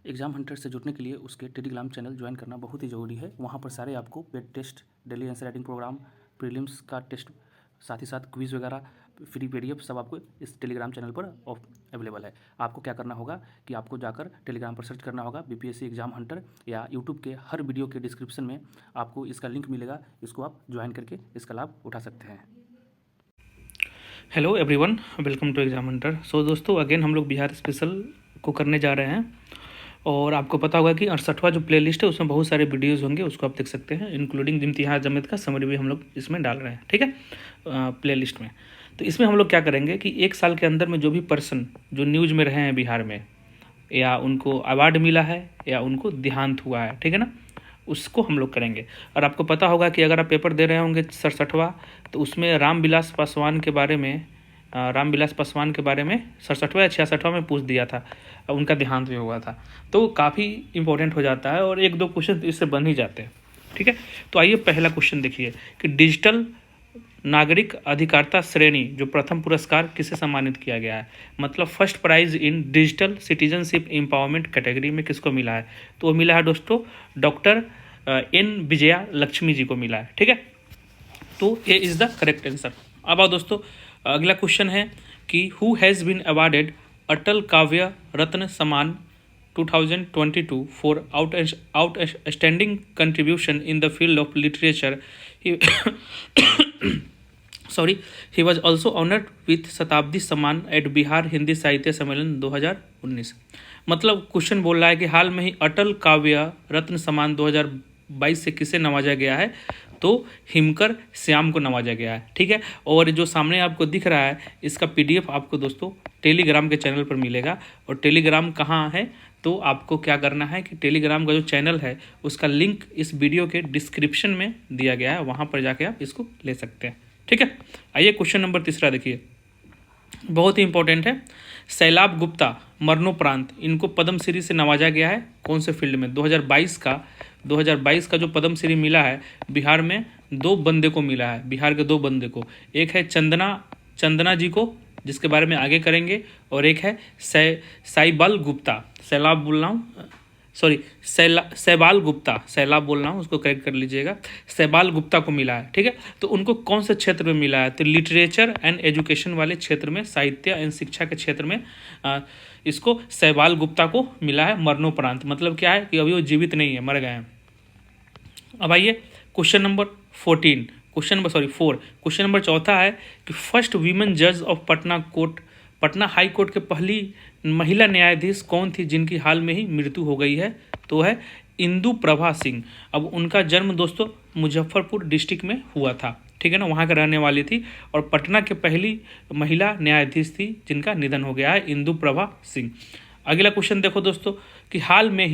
Exam Hunter से जुड़ने के लिए उसके टेलीग्राम चैनल ज्वाइन करना बहुत ही ज़रूरी है। वहाँ पर सारे आपको paid test, daily answer writing program, prelims का टेस्ट, साथ ही साथ क्विज़ वगैरह, फ्री पीडीएफ सब आपको इस टेलीग्राम चैनल पर अवेलेबल है। आपको क्या करना होगा कि आपको जाकर टेलीग्राम पर सर्च करना होगा बीपीएससी एग्ज़ाम हंटर, या यूट्यूब के हर वीडियो के डिस्क्रिप्शन में आपको इसका लिंक मिलेगा। इसको आप ज्वाइन करके इसका लाभ उठा सकते हैं। Hello everyone, welcome to exam hunter. So दोस्तों, अगेन हम लोग बिहार स्पेशल को करने जा रहे हैं और आपको पता होगा कि 68वां जो प्लेलिस्ट है उसमें बहुत सारे वीडियोस होंगे, उसको आप देख सकते हैं, इंक्लूडिंग इम्तिहान जमेत का समरी भी हम लोग इसमें डाल रहे हैं। ठीक है, प्लेलिस्ट में। तो इसमें हम लोग क्या करेंगे कि एक साल के अंदर में जो भी पर्सन जो न्यूज़ में रहे हैं बिहार में, या उनको अवार्ड मिला है या उनको देहांत हुआ है, ठीक है ना, उसको हम लोग करेंगे। और आपको पता होगा कि अगर आप पेपर दे रहे होंगे 67वां, तो उसमें रामविलास पासवान के बारे में 67वां या 66वां में पूछ दिया था, उनका देहांत भी हुआ था। तो काफ़ी इंपॉर्टेंट हो जाता है और एक दो क्वेश्चन इससे बन ही जाते हैं। ठीक है, तो आइए पहला क्वेश्चन देखिए कि डिजिटल नागरिक अधिकारिता श्रेणी जो प्रथम पुरस्कार किसे सम्मानित किया गया है, मतलब first prize in digital citizenship empowerment category में किसको मिला है? तो वो मिला है दोस्तों डॉक्टर एन विजया लक्ष्मी जी को मिला है। ठीक है, तो ये इज द करेक्ट आंसर। अब आओ दोस्तों, अगला क्वेश्चन है कि हु हैज़ बीन अवार्डेड अटल काव्य रत्न सम्मान 2022 for outstanding contribution in the field of literature. Sorry, he was also honoured with शताब्दी सम्मान एट बिहार हिंदी साहित्य सम्मेलन 2019। मतलब क्वेश्चन बोल रहा है कि हाल में ही अटल काव्य रत्न सम्मान 2022 से किसे नवाजा गया है? तो हिमकर श्याम को नवाजा गया है। ठीक है, और जो सामने आपको दिख रहा है इसका पीडीएफ आपको दोस्तों टेलीग्राम के चैनल पर मिलेगा। और टेलीग्राम कहाँ है? तो आपको क्या करना है कि टेलीग्राम का जो चैनल है उसका लिंक इस वीडियो के डिस्क्रिप्शन में दिया गया है, वहाँ पर जाके आप इसको ले सकते हैं। ठीक है, आइए क्वेश्चन नंबर तीसरा देखिए, बहुत ही इंपॉर्टेंट है। सैलाब गुप्ता मरणोपरांत इनको पद्मश्री से नवाजा गया है, कौन से फील्ड में? 2022 का जो पद्मश्री मिला है बिहार में, दो बंदे को मिला है, बिहार के दो बंदे को। एक है चंदना जी को, जिसके बारे में आगे करेंगे, और एक है सैबाल गुप्ता, सैलाब बोल रहा हूँ, सॉरी सैबाल गुप्ता, सैलाब बोल रहा हूँ, उसको करेक्ट कर लीजिएगा। सैबाल गुप्ता को मिला है। ठीक है, तो उनको कौन से क्षेत्र में मिला है? तो लिटरेचर एंड एजुकेशन वाले क्षेत्र में, साहित्य एंड शिक्षा के क्षेत्र में इसको सैबाल गुप्ता को मिला है मरणोपरांत। मतलब क्या है कि अभी वो जीवित नहीं है, मर गए हैं। अब आइए क्वेश्चन नंबर 4। क्वेश्चन नंबर चौथा है कि फर्स्ट वीमेन जज ऑफ पटना हाई कोर्ट के पहली महिला न्यायाधीश कौन थी जिनकी हाल में ही मृत्यु हो गई है? तो है इंदु प्रभा सिंह। अब उनका जन्म दोस्तों मुजफ्फरपुर डिस्ट्रिक्ट में हुआ था। ठीक है ना, वहाँ के रहने वाली थी और पटना के पहली महिला न्यायाधीश थी जिनका निधन हो गया है, इंदु प्रभा सिंह। अगला क्वेश्चन देखो दोस्तों कि हाल में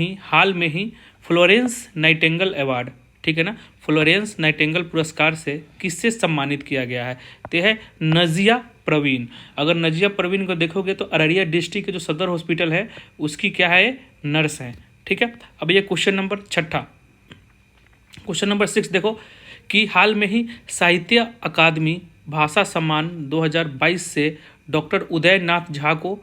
ही फ्लोरेंस नाइटिंगेल अवार्ड, ठीक है ना, फ्लोरेंस नाइटिंगेल पुरस्कार से किससे सम्मानित किया गया है? तो है नजिया प्रवीण। अगर नजिया प्रवीण को देखोगे तो अररिया डिस्ट्रिक्ट के जो सदर हॉस्पिटल है उसकी क्या है, नर्स है। ठीक है, अब ये क्वेश्चन नंबर 6 देखो कि हाल में ही साहित्य अकादमी भाषा सम्मान 2022 से डॉक्टर उदयनाथ झा को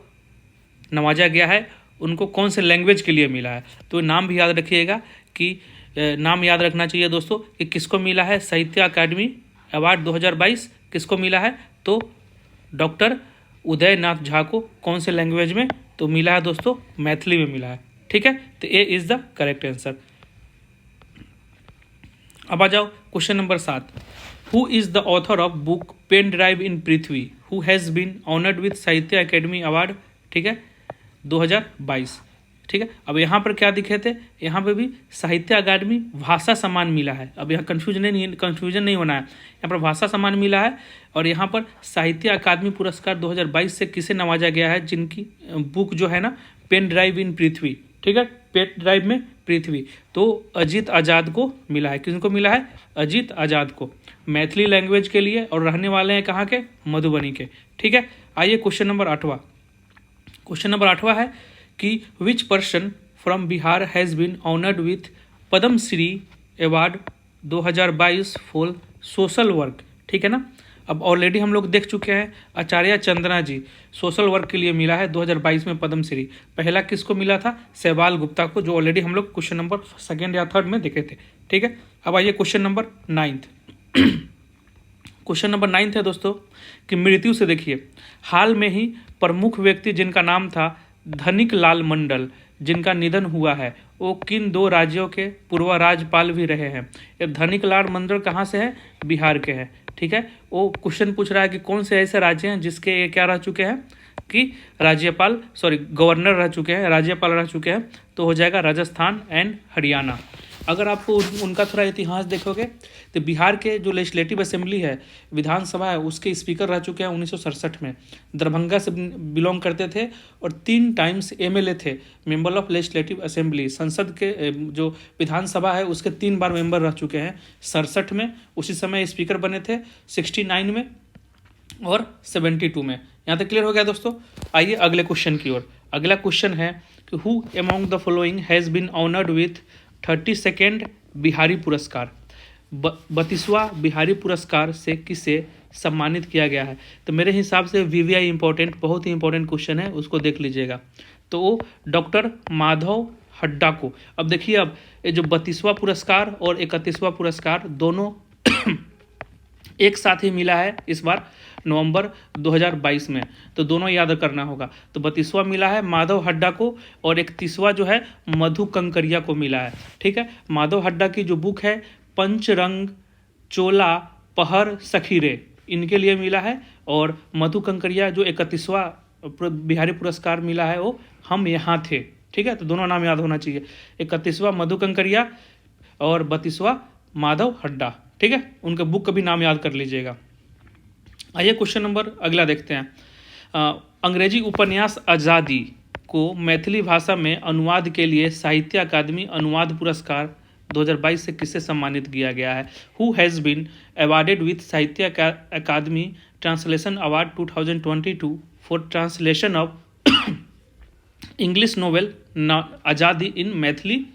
नवाजा गया है। उनको कौन से लैंग्वेज के लिए मिला है? तो नाम भी याद रखिएगा कि नाम याद रखना चाहिए दोस्तों कि किसको मिला है साहित्य अकादमी अवार्ड 2022, किसको मिला है? तो डॉक्टर उदयनाथ झा को कौन से लैंग्वेज में? तो मिला है दोस्तों मैथिली में मिला है। ठीक है, तो A is the correct answer. अब आ जाओ question number 7। Who is the author of book pen drive in Prithvi who has been honoured with Sahitya Akademi award, ठीक है, 2022। ठीक है, अब यहाँ पर क्या दिखे थे, यहाँ पे भी साहित्य अकादमी भाषा सम्मान मिला है। अब यहाँ कन्फ्यूजन नहीं होना है, यहाँ पर भाषा सम्मान मिला है और यहाँ पर साहित्य अकादमी पुरस्कार 2022 से किसे नवाजा गया है? जिनकी बुक जो है ना पेन ड्राइव इन पृथ्वी, ठीक है, पेन ड्राइव में पृथ्वी, तो अजीत आज़ाद को मिला है। किनको मिला है? अजीत आज़ाद को, मैथिली लैंग्वेज के लिए, और रहने वाले हैं कहाँ के? मधुबनी के। ठीक है, आइए क्वेश्चन नंबर 8वां है कि which person from Bihar has been honoured with Padmashri award 2022 for social work. ठीक है ना, अब ऑलरेडी हम लोग देख चुके हैं, आचार्य चंद्रा जी सोशल वर्क के लिए मिला है 2022 में पद्मश्री। पहला किसको मिला था? सहबाल गुप्ता को, जो ऑलरेडी हम लोग क्वेश्चन नंबर 2 या 3 में देखे थे। ठीक है, अब आइए क्वेश्चन नंबर 9। क्वेश्चन नंबर 9 है दोस्तों कि मृत्यु से देखिए, हाल में ही प्रमुख व्यक्ति जिनका नाम था धनिक लाल मंडल, जिनका निधन हुआ है, वो किन 2 राज्यों के पूर्व राज्यपाल भी रहे हैं? ये धनिक लाल मंडल कहाँ से है? बिहार के हैं। ठीक है, वो क्वेश्चन पूछ रहा है कि कौन से ऐसे राज्य हैं जिसके ये क्या रह चुके हैं कि गवर्नर रह चुके हैं, राज्यपाल रह चुके हैं। तो हो जाएगा राजस्थान एंड हरियाणा। अगर आप उनका थोड़ा इतिहास देखोगे तो बिहार के जो लेजिस्लेटिव असेंबली है, विधानसभा है, उसके स्पीकर रह चुके हैं 1967 में। दरभंगा से बिलोंग करते थे और 3 टाइम्स एमएलए थे, मेंबर ऑफ लेजिस्लेटिव असेंबली। संसद के जो विधानसभा है उसके 3 बार मेंबर रह चुके हैं, 67 में उसी समय स्पीकर बने थे, 69 में और 72 में। यहाँ तक क्लियर हो गया दोस्तों। आइए अगले क्वेश्चन की ओर। अगला क्वेश्चन है कि who among the following has been honoured with 32nd Bihari Puraskar? 32वां बिहारी पुरस्कार से किसे सम्मानित किया गया है? तो मेरे हिसाब से वीवीआई इंपॉर्टेंट, बहुत ही इंपॉर्टेंट क्वेश्चन है, उसको देख लीजिएगा। तो वो डॉक्टर माधव हड्डा को। अब देखिए, अब ये जो 32वां पुरस्कार और 31वां पुरस्कार दोनों एक साथ ही मिला है इस बार नवंबर 2022 में, तो दोनों याद करना होगा। तो 32वां मिला है माधव हड्डा को और 31वां जो है मधु कंकरिया को मिला है। ठीक है, माधव हड्डा की जो बुक है पंचरंग चोला पहर सखीरे, इनके लिए मिला है। और मधु कंकरिया जो 31वां बिहारी पुरस्कार मिला है वो हम यहाँ थे। ठीक है, तो दोनों नाम याद होना चाहिए, 31वां मधु कंकरिया और 32वां माधव हड्डा। ठीक है, उनके बुक का भी नाम याद कर लीजिएगा। आइए क्वेश्चन नंबर अगला देखते हैं। अंग्रेजी उपन्यास आज़ादी को मैथिली भाषा में अनुवाद के लिए साहित्य अकादमी अनुवाद पुरस्कार 2022 से किसे सम्मानित किया गया है? Who has been awarded with Sahitya Akademi translation award 2022 for translation of English novel Azadi in Maithili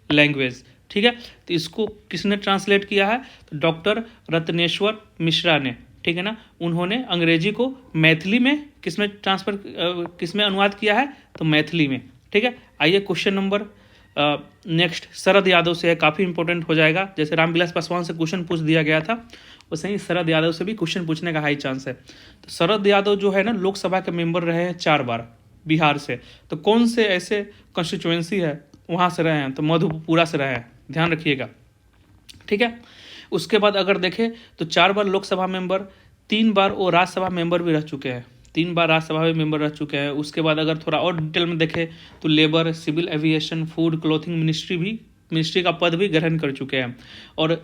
language. ठीक है, तो इसको किसने ट्रांसलेट किया है? तो डॉक्टर रत्नेश्वर मिश्रा ने। ठीक है ना, उन्होंने अंग्रेजी को मैथिली में किसमें अनुवाद किया है? तो मैथिली में। ठीक है, आइए question number next Sharad Yadav से है, काफ़ी इंपॉर्टेंट हो जाएगा। जैसे रामविलास पासवान से क्वेश्चन पूछ दिया गया था, वैसे ही शरद यादव से भी क्वेश्चन पूछने का हाई चांस है। तो शरद यादव जो है ना, लोकसभा के मेंबर रहे हैं 4 बार बिहार से। तो कौन से ऐसे कॉन्स्टिट्यूएंसी है वहाँ से रहे हैं? तो मधुपुरा से रहे हैं, ध्यान रखिएगा। ठीक है, उसके बाद अगर देखें तो 4 बार लोकसभा मेंबर, 3 बार वो राज्यसभा मेंबर भी रह चुके हैं, 3 बार राज्यसभा में मेंबर रह चुके हैं। उसके बाद अगर थोड़ा और डिटेल में देखें तो labour, civil aviation, food, clothing ministry का पद भी ग्रहण कर चुके हैं। और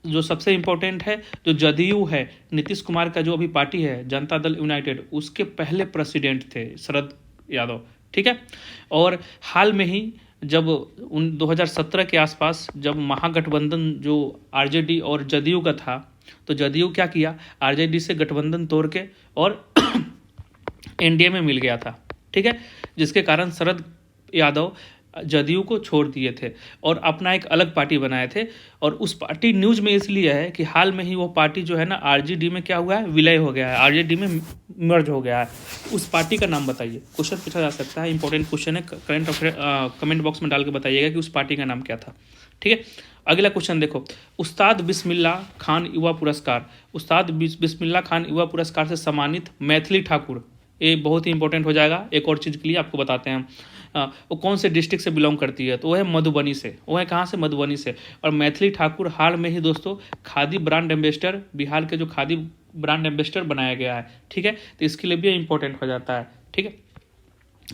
जो सबसे इम्पोर्टेंट है, जो जदयू है, नीतीश कुमार का जो अभी पार्टी है जनता दल यूनाइटेड, उसके पहले प्रेसिडेंट थे शरद यादव। ठीक है, और हाल में ही जब 2017 के आसपास जब महागठबंधन जो आरजेडी और जदयू का था, तो जदयू क्या किया, आरजेडी से गठबंधन तोड़ के और एनडीए में मिल गया था। ठीक है, जिसके कारण शरद यादव जदयू को छोड़ दिए थे और अपना एक अलग पार्टी बनाए थे। और उस पार्टी न्यूज में इसलिए है कि हाल में ही वो पार्टी जो है ना आरजेडी में क्या हुआ है, विलय हो गया है, आरजेडी में मर्ज हो गया है। उस पार्टी का नाम बताइए, क्वेश्चन पूछा जा सकता है, इंपॉर्टेंट क्वेश्चन है। कमेंट बॉक्स में डाल के बताइएगा कि उस पार्टी का नाम क्या था। ठीक है, अगला क्वेश्चन देखो, उस्ताद बिस्मिल्लाह खान युवा पुरस्कार, उस्ताद बिस्मिल्लाह खान युवा पुरस्कार से सम्मानित मैथिली ठाकुर, ये बहुत ही इंपॉर्टेंट हो जाएगा। एक और चीज़ के लिए आपको बताते हैं, वो कौन से डिस्ट्रिक्ट से बिलोंग करती है? तो वो है मधुबनी से। वो है कहाँ से? मधुबनी से। और मैथिली ठाकुर हाल में ही दोस्तों खादी ब्रांड एम्बेसडर, बिहार के जो खादी ब्रांड एम्बेसडर बनाया गया है। ठीक है, तो इसके लिए भी इंपॉर्टेंट हो जाता है। ठीक है,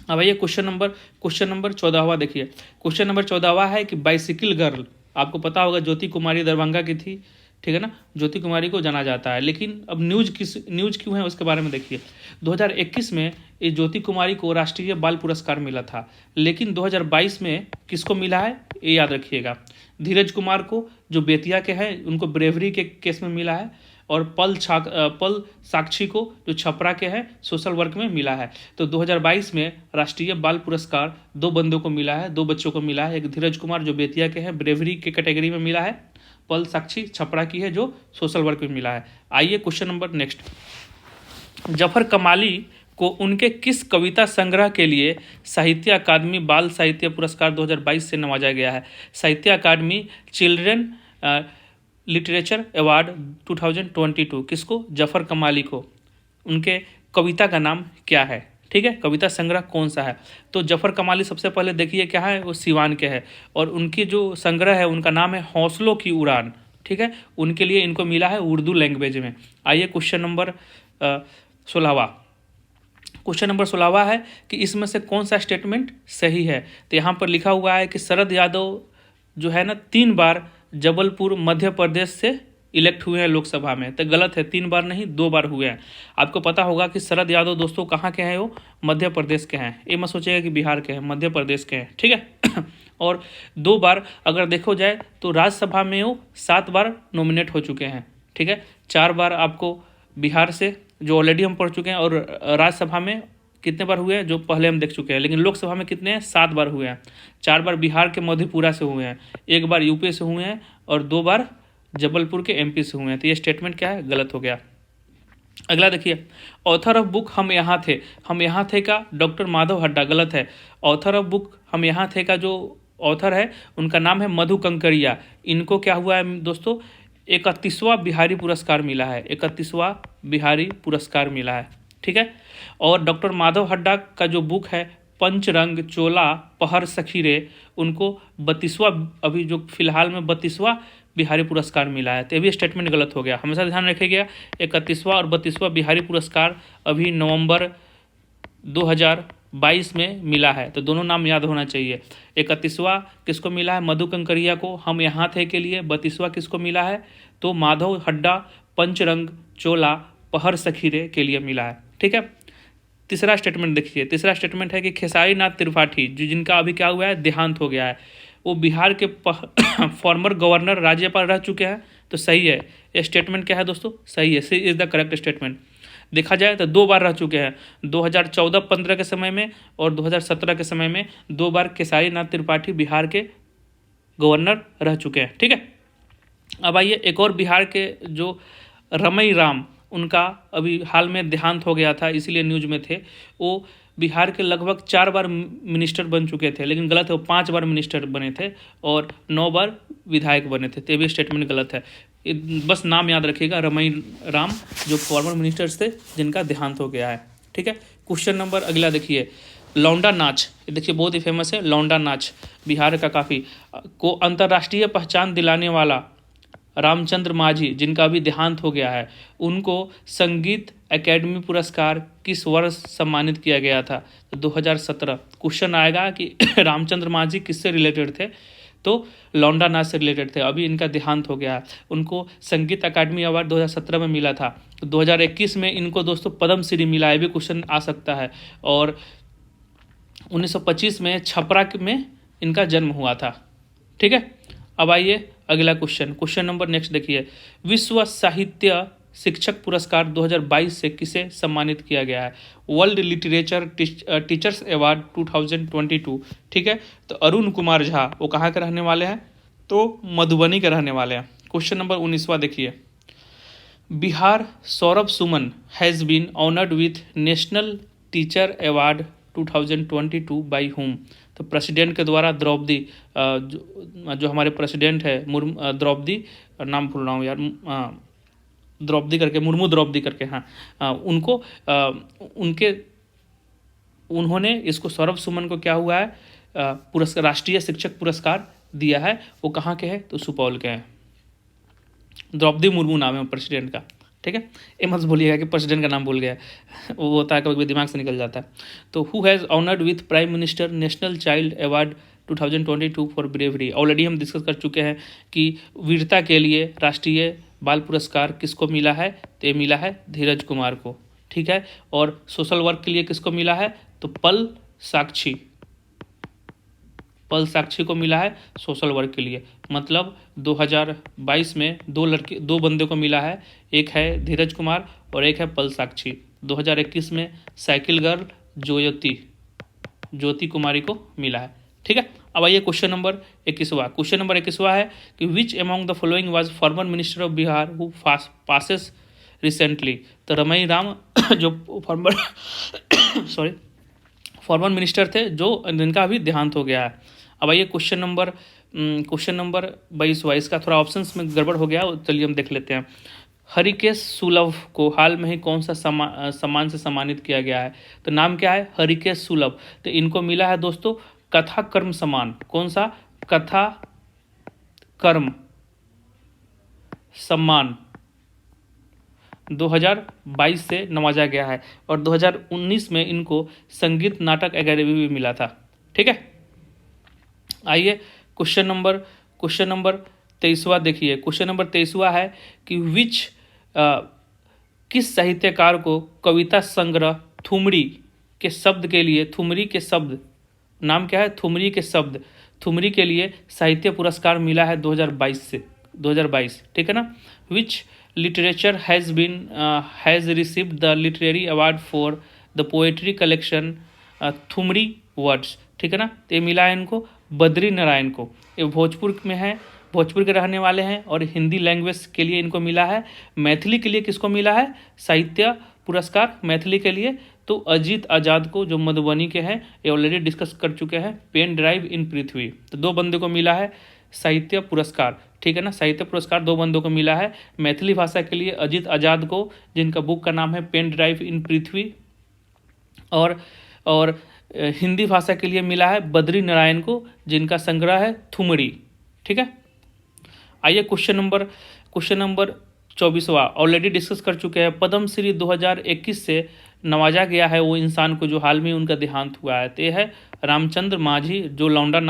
अब आइए क्वेश्चन नंबर 14वां देखिए। क्वेश्चन नंबर 14वां है कि बाइसिकल गर्ल, आपको पता होगा ज्योति कुमारी दरभंगा की थी। ठीक है ना, ज्योति कुमारी को जाना जाता है, लेकिन अब न्यूज क्यों है उसके बारे में देखिए। 2021 में ये ज्योति कुमारी को राष्ट्रीय बाल पुरस्कार मिला था, लेकिन 2022 में किसको मिला है ये याद रखिएगा। धीरज कुमार को, जो बेतिया के हैं, उनको ब्रेवरी के केस में मिला है। और पल साक्षी को, जो छपरा के हैं, सोशल वर्क में मिला है। तो 2022 में राष्ट्रीय बाल पुरस्कार 2 बंदों को मिला है, 2 बच्चों को मिला है। एक धीरज कुमार जो बेतिया के हैं, ब्रेवरी के कैटेगरी में मिला है। पल साक्षी छपरा की है जो सोशल वर्क में मिला है। आइए क्वेश्चन नंबर नेक्स्ट। जफर कमाली को उनके किस कविता संग्रह के लिए साहित्य अकादमी बाल साहित्य पुरस्कार 2022 से नवाजा गया है? साहित्य अकादमी चिल्ड्रन लिटरेचर अवार्ड 2022 किसको? जफर कमाली को। उनके कविता का नाम क्या है? ठीक है, कविता संग्रह कौन सा है? तो जफर कमाली सबसे पहले देखिए क्या है, वो सिवान के है और उनकी जो संग्रह है उनका नाम है हौसलों की उड़ान। ठीक है, उनके लिए इनको मिला है उर्दू लैंग्वेज में। आइए क्वेश्चन नंबर 16वां। क्वेश्चन नंबर 16वां है कि इसमें से कौन सा स्टेटमेंट सही है? तो यहाँ पर लिखा हुआ है कि शरद यादव जो है ना 3 बार जबलपुर मध्य प्रदेश से इलेक्ट हुए हैं लोकसभा में। तो गलत है, 3 बार नहीं 2 बार हुए हैं। आपको पता होगा कि शरद यादव दोस्तों कहाँ के हैं? वो मध्य प्रदेश के हैं। ये मत सोचिएगा कि बिहार के हैं, मध्य प्रदेश के हैं। ठीक है और 2 बार अगर देखो जाए तो राज्यसभा में वो 7 बार नॉमिनेट हो चुके हैं। ठीक है, 4 बार आपको बिहार से जो ऑलरेडी हम पढ़ चुके हैं और राज्यसभा में कितने बार हुए हैं जो पहले हम देख चुके हैं। लेकिन लोकसभा में कितने हैं? 7 बार हुए हैं। 4 बार बिहार के मधेपुरा से हुए हैं, 1 बार यूपी से हुए हैं और 2 बार जबलपुर के एमपी से हुए हैं। तो ये स्टेटमेंट क्या है? गलत हो गया। अगला देखिए, ऑथर ऑफ बुक हम यहाँ थे का डॉक्टर माधव हड्डा। गलत है। ऑथर ऑफ बुक हम यहाँ थे का जो ऑथर है उनका नाम है मधु कंकरिया। इनको क्या हुआ है दोस्तों? 31वां बिहारी पुरस्कार मिला है। 31वां बिहारी पुरस्कार मिला है। ठीक है, और डॉक्टर माधव हड्डा का जो बुक है पंचरंग चोला पहर सखीरे, उनको 32वां अभी जो फिलहाल में 32वां बिहारी पुरस्कार मिला है। तो ये भी स्टेटमेंट गलत हो गया। हमेशा ध्यान रखिएगा 31वां और 32वां बिहारी पुरस्कार अभी नवंबर 2022 में मिला है। तो दोनों नाम याद होना चाहिए। 31वां किसको मिला है? मधु कंकरिया को हम यहाँ थे के लिए। 32वां किसको मिला है? तो माधव हड्डा पंचरंग चोला पहर सखीरे के लिए मिला है। ठीक है, तीसरा स्टेटमेंट देखिए। तीसरा स्टेटमेंट है कि खेसारी नाथ त्रिपाठी जो जिनका अभी क्या हुआ है? देहांत हो गया है। वो बिहार के फॉर्मर गवर्नर राज्यपाल रह चुके हैं। तो सही है। ये स्टेटमेंट क्या है दोस्तों? सही है। सी इज़ द करेक्ट स्टेटमेंट। देखा जाए तो 2 बार रह चुके हैं, 2014-15 के समय में और 2017 के समय में 2 बार खेसारी नाथ त्रिपाठी बिहार के गवर्नर रह चुके हैं। ठीक है, अब आइए एक और बिहार के जो रमई राम, उनका अभी हाल में देहांत हो गया था, इसीलिए न्यूज में थे। वो बिहार के लगभग 4 बार मिनिस्टर बन चुके थे। लेकिन गलत है, वो 5 बार मिनिस्टर बने थे और 9 बार विधायक बने थे। तो ये भी स्टेटमेंट गलत है। बस नाम याद रखिएगा, रमई राम जो फॉर्मर मिनिस्टर्स थे जिनका देहांत हो गया है। ठीक है, क्वेश्चन नंबर अगला देखिए। लौंडा नाच, देखिए बहुत ही फेमस है लौंडा नाच, बिहार का काफ़ी को अंतर्राष्ट्रीय पहचान दिलाने वाला रामचंद्र माझी जिनका अभी देहांत हो गया है, उनको संगीत एकेडमी पुरस्कार किस वर्ष सम्मानित किया गया था? तो 2017। क्वेश्चन आएगा कि रामचंद्र माझी किससे रिलेटेड थे? तो लौंडा नाच से रिलेटेड थे। अभी इनका देहांत हो गया है। उनको संगीत अकादमी अवार्ड 2017 में मिला था। तो 2021 में इनको दोस्तों पद्मश्री मिला है। भी क्वेश्चन आ सकता है। और 1925 में छपरा में इनका जन्म हुआ था। ठीक है, अब आइए अगला क्वेश्चन नंबर नेक्स्ट देखिए। विश्व साहित्य शिक्षक पुरस्कार 2022 से किसे सम्मानित किया गया है? World literature teachers award 2022। ठीक है, तो अरुण कुमार झा वो कहाँ के रहने वाले हैं? तो मधुबनी के रहने वाले हैं। क्वेश्चन नंबर 19वां देखिए। Bihar Saurabh Suman has been honoured with national teacher award 2022 by whom? तो प्रेसिडेंट के द्वारा द्रौपदी जो हमारे प्रेसिडेंट है द्रौपदी, नाम भूल रहा हूँ यार, द्रौपदी करके, मुर्मू द्रौपदी करके, हाँ, उनको उन्होंने इसको सौरभ सुमन को क्या हुआ है? पुरस्कार, राष्ट्रीय शिक्षक पुरस्कार दिया है। वो कहाँ के हैं? तो सुपौल के हैं। द्रौपदी मुर्मू नाम है प्रेसिडेंट का। ठीक है, ये मत भूलिएगा कि प्रेसिडेंट का नाम भूल गया, वो होता है कभी दिमाग से निकल जाता है। तो who has honoured with prime minister national child award 2022 for bravery? Already हम डिस्कस कर चुके हैं कि वीरता के लिए राष्ट्रीय बाल पुरस्कार किसको मिला है? तो ये मिला है धीरज कुमार को। ठीक है, और सोशल वर्क के लिए किसको मिला है? तो पल साक्षी को मिला है सोशल वर्क के लिए। मतलब 2022 में 2 बंदे को मिला है, एक है धीरज कुमार और एक है पल साक्षी। 2021 में साइकिल गर्ल ज्योति कुमारी को मिला है। ठीक है, अब आइए क्वेश्चन नंबर 21वां। क्वेश्चन नंबर 21वां है कि which among the following was former minister of Bihar who passes recently. तो रमई राम जो फॉर्मर सॉरी फॉर्मर मिनिस्टर थे जो जिनका अभी देहांत हो गया है। अब आइए क्वेश्चन नंबर 22वां। इसका थोड़ा ऑप्शंस में गड़बड़ हो गया, चलिए हम देख लेते हैं। हरिकेश सुलभ को हाल में ही कौन सा सम्मान से सम्मानित किया गया है। तो नाम क्या है, हरिकेश सुलभ। तो इनको मिला है दोस्तों कथा कर्म सम्मान। कौन सा, कथा कर्म सम्मान 2022 से नवाजा गया है और 2019 में इनको संगीत नाटक अकादमी भी मिला था। ठीक है, आइए क्वेश्चन नंबर 23वां देखिए। क्वेश्चन नंबर 23वां है कि किस साहित्यकार को कविता संग्रह थुमरी के शब्द के लिए, थुमरी के शब्द नाम क्या है, थुमरी के शब्द, थुमरी के लिए साहित्य पुरस्कार मिला है 2022। ठीक है ना। Which literature has received the literary award for the poetry collection Thumri words. ठीक है ना। तो ये मिला है इनको बद्री नारायण को। ये भोजपुर में है, भोजपुर के रहने वाले हैं और हिंदी लैंग्वेज के लिए इनको मिला है। मैथिली के लिए किसको मिला है साहित्य पुरस्कार मैथिली के लिए, तो अजीत आजाद को जो मधुबनी के हैं, ये ऑलरेडी डिस्कस कर चुके हैं। पेन ड्राइव इन पृथ्वी, तो 2 बंदे को मिला है साहित्य पुरस्कार। ठीक है ना, साहित्य पुरस्कार 2 बंदों को मिला है। मैथिली भाषा के लिए अजीत आजाद को, जिनका बुक का नाम है पेन ड्राइव इन पृथ्वी, और हिंदी भाषा के लिए मिला है बद्री नारायण को, जिनका संग्रह है थुमरी। ठीक है, आइए क्वेश्चन नंबर 24वां ऑलरेडी डिस्कस कर चुके हैं। पद्म श्री 2021 से नवाजा गया है वो इंसान को जो हाल में उनका देहांत हुआ है। तो ये है रामचंद्र माझी, जो लौंडा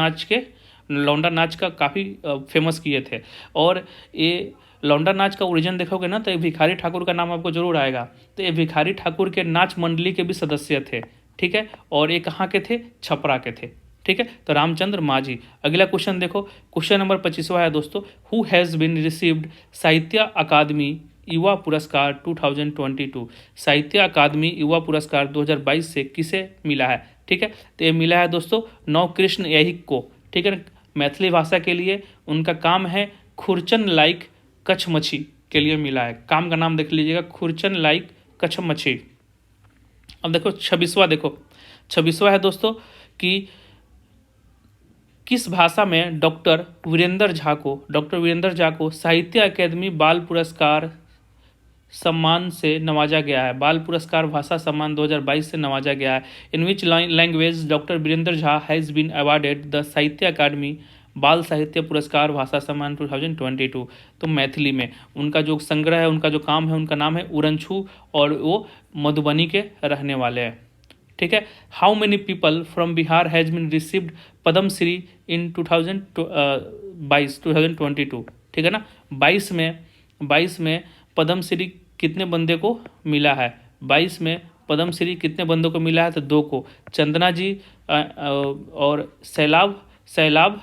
नाच का काफ़ी फेमस किए थे। और ये लौंडा नाच का ओरिजिन देखोगे ना तो ये भिखारी ठाकुर का नाम आपको जरूर आएगा। तो ये भिखारी ठाकुर के नाच मंडली के भी सदस्य थे। ठीक है, और ये कहाँ के थे, छपरा के थे। ठीक है, तो रामचंद्र माझी। अगला क्वेश्चन देखो, क्वेश्चन नंबर 25वां है दोस्तों। हु हैज़ बीन रिसीव्ड साहित्य अकादमी युवा पुरस्कार 2022। साहित्य अकादमी युवा पुरस्कार 2022 से किसे मिला है। ठीक है, तो ये मिला है दोस्तों नवकृष्ण याहिक को। ठीक है, मैथिली भाषा के लिए उनका काम है खुरचन लाइक कछमछी के लिए मिला है। काम का नाम देख लीजिएगा, खुरचन लाइक कछमछी। अब देखो 26वां है दोस्तों कि किस भाषा में डॉक्टर वीरेंद्र झा को साहित्य अकादमी बाल पुरस्कार सम्मान से नवाजा गया है। बाल पुरस्कार भाषा सम्मान 2022 से नवाजा गया है। In which language doctor Virendra Jha has been awarded the Sahitya Akademi बाल साहित्य पुरस्कार भाषा सम्मान 2022। तो मैथिली में उनका जो संग्रह है, उनका जो काम है, उनका नाम है उरंछू, और वो मधुबनी के रहने वाले हैं। ठीक है, how many people from Bihar has been received Padma Shri in 2022। ठीक है ना, 22 में पद्म श्री कितने बंदे को मिला है। 22 में पद्म श्री कितने बंदों को मिला है, तो 2 को, चंदना जी और सैलाब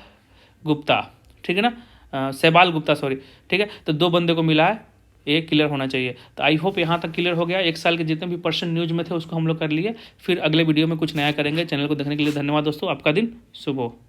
गुप्ता। ठीक है ना, सैबाल गुप्ता सॉरी। ठीक है, तो 2 बंदे को मिला है, ये क्लियर होना चाहिए। तो आई होप यहाँ तक क्लियर हो गया। 1 साल के जितने भी पर्सन न्यूज में थे उसको हम लोग कर लिए। फिर अगले वीडियो में कुछ नया करेंगे। चैनल को देखने के लिए धन्यवाद दोस्तों, आपका दिन शुभ हो।